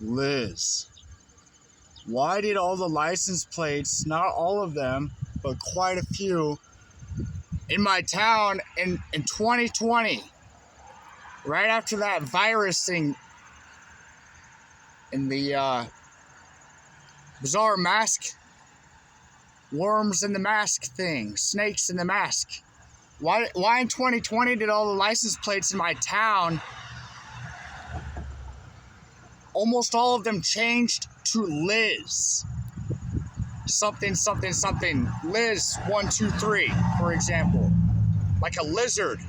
Liz, why did all the license plates, not all of them, but quite a few, in my town in 2020, right after that virus thing in the bizarre mask, worms in the mask thing, snakes in the mask. Why in 2020 did all the license plates in my town, almost all of them changed to Liz? Something, something, something. Liz 123, for example. Like a lizard.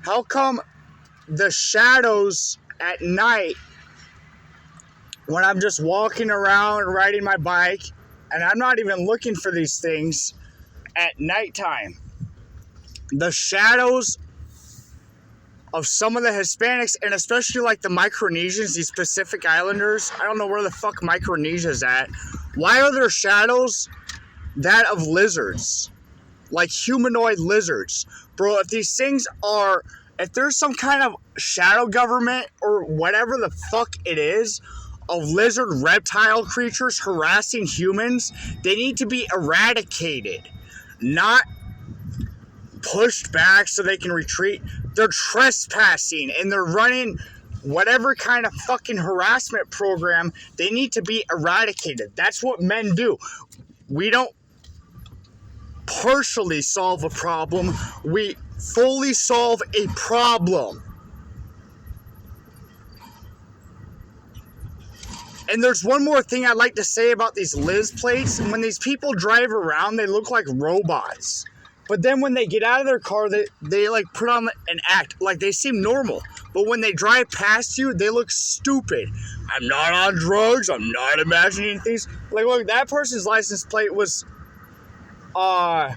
How come the shadows at night, when I'm just walking around riding my bike, and I'm not even looking for these things at nighttime, the shadows of some of the Hispanics, and especially like the Micronesians, these Pacific Islanders, I don't know where the fuck Micronesia's at. Why are there shadows that of lizards? Like humanoid lizards. Bro, if these things are, if there's some kind of shadow government or whatever the fuck it is, of lizard reptile creatures harassing humans, they need to be eradicated. Not pushed back so they can retreat. They're trespassing and they're running whatever kind of fucking harassment program. They need to be eradicated. That's what men do. We don't partially solve a problem. We fully solve a problem. And there's one more thing I'd like to say about these Liz plates. When these people drive around, they look like robots. But then when they get out of their car, they like put on an act like they seem normal. But when they drive past you, they look stupid. I'm not on drugs. I'm not imagining things. Like, look, that person's license plate was like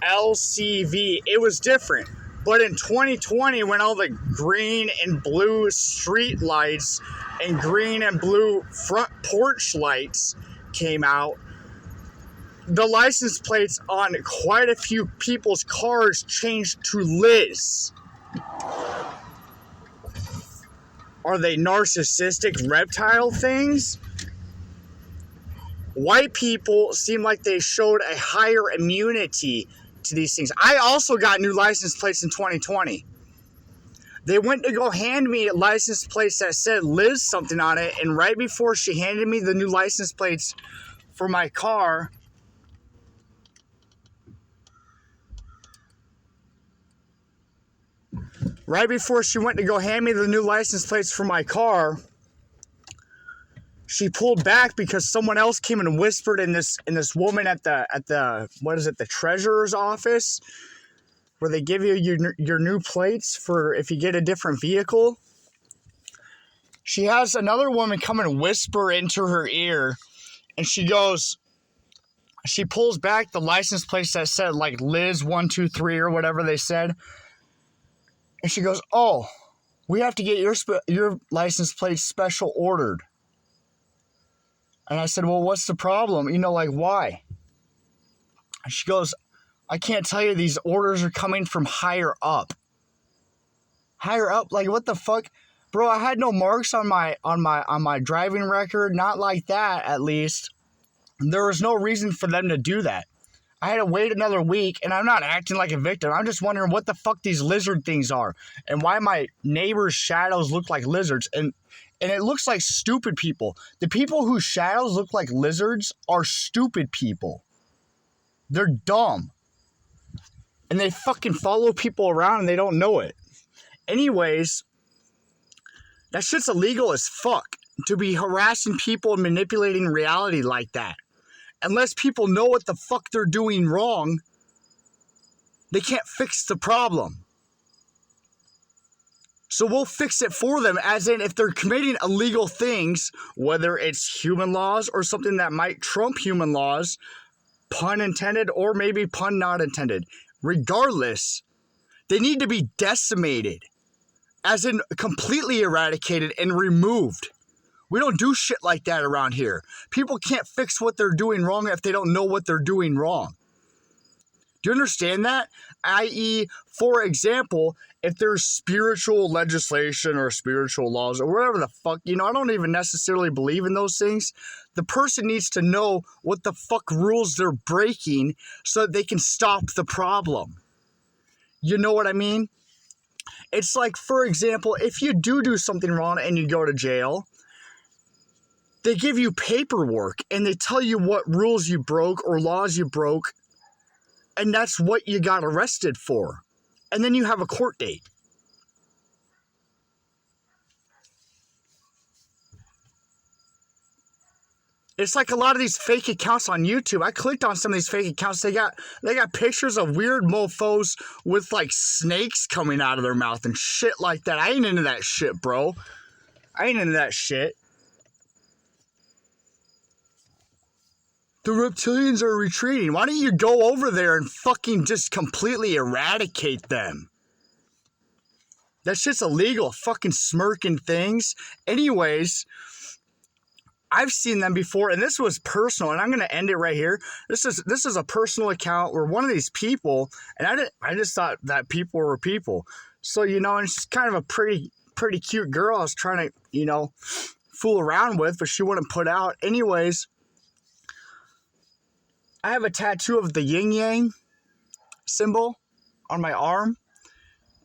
LCV. It was different. But in 2020, when all the green and blue street lights and green and blue front porch lights came out, the license plates on quite a few people's cars changed to Liz. Are they narcissistic reptile things? White people seem like they showed a higher immunity to these things. I also got new license plates in 2020. They went to go hand me license plates that said Liz something on it, and right before she handed me the new license plates for my car, right before she went to go hand me the new license plates for my car, she pulled back because someone else came and whispered in this woman at the what is it, the treasurer's office, where they give you your new plates for if you get a different vehicle. She has another woman come and whisper into her ear, and she pulls back the license plates that said like Liz 123 or whatever they said. And she goes, "Oh, we have to get your license plate special ordered." And I said, "Well, what's the problem? You know, like, why?" And she goes, "I can't tell you. These orders are coming from higher up." Higher up? Like, what the fuck? Bro, I had no marks on my driving record. Not like that, at least. There was no reason for them to do that. I had to wait another week, and I'm not acting like a victim. I'm just wondering what the fuck these lizard things are and why my neighbor's shadows look like lizards. And it looks like stupid people. The people whose shadows look like lizards are stupid people. They're dumb. And they fucking follow people around and they don't know it. Anyways, that shit's illegal as fuck to be harassing people and manipulating reality like that. Unless people know what the fuck they're doing wrong, they can't fix the problem. So we'll fix it for them, as in if they're committing illegal things, whether it's human laws or something that might trump human laws, pun intended or maybe pun not intended. Regardless, they need to be decimated, as in completely eradicated and removed. We don't do shit like that around here. People can't fix what they're doing wrong if they don't know what they're doing wrong. Do you understand that? I.e., for example, if there's spiritual legislation or spiritual laws or whatever the fuck, I don't even necessarily believe in those things. The person needs to know what the fuck rules they're breaking so that they can stop the problem. You know what I mean? It's like, for example, if you do something wrong and you go to jail, they give you paperwork and they tell you what rules you broke or laws you broke, and that's what you got arrested for. And then you have a court date. It's like a lot of these fake accounts on YouTube. I clicked on some of these fake accounts. They got pictures of weird mofos with like snakes coming out of their mouth and shit like that. I ain't into that shit, bro. I ain't into that shit. The reptilians are retreating. Why don't you go over there and fucking just completely eradicate them? That shit's illegal. Fucking smirking things. Anyways, I've seen them before, and this was personal, and I'm going to end it right here. This is a personal account where one of these people, and I just thought that people were people. So, and she's kind of a pretty cute girl I was trying to, fool around with, but she wouldn't put out. Anyways, I have a tattoo of the yin yang symbol on my arm.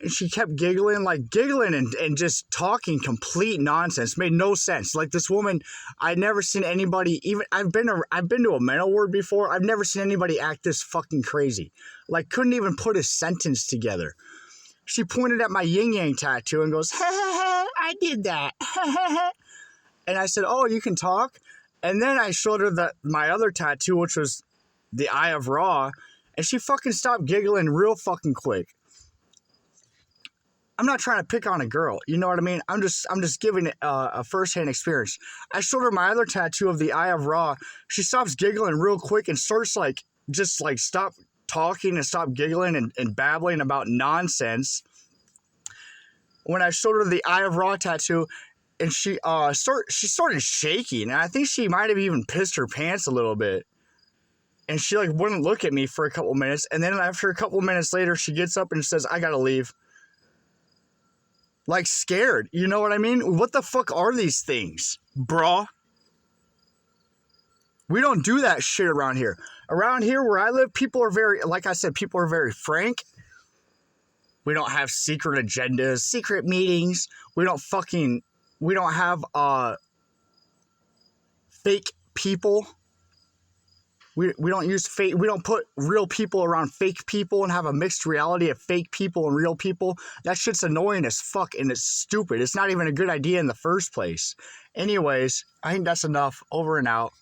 And she kept giggling and just talking complete nonsense. Made no sense. Like this woman, I'd never seen anybody, even I've been to a mental ward before. I've never seen anybody act this fucking crazy. Like couldn't even put a sentence together. She pointed at my yin yang tattoo and goes, ha ha ha, I did that. And I said, oh, you can talk? And then I showed her my other tattoo, which was the Eye of Ra, and she fucking stopped giggling real fucking quick. I'm not trying to pick on a girl, you know what I mean? I'm just giving it a first-hand experience. I showed her my other tattoo of the Eye of Ra. She stops giggling real quick and starts stop talking and stop giggling and babbling about nonsense. When I showed her the Eye of Ra tattoo, and she started shaking, and I think she might have even pissed her pants a little bit. And she wouldn't look at me for a couple minutes, and then after a couple minutes later, she gets up and says, I gotta leave. Scared, you know what I mean? What the fuck are these things, brah? We don't do that shit around here. Around here where I live, people are very, like I said, people are very frank. We don't have secret agendas, secret meetings. We don't have fake people. We don't use fake. We don't put real people around fake people and have a mixed reality of fake people and real people. That shit's annoying as fuck and it's stupid. It's not even a good idea in the first place. Anyways, I think that's enough. Over and out.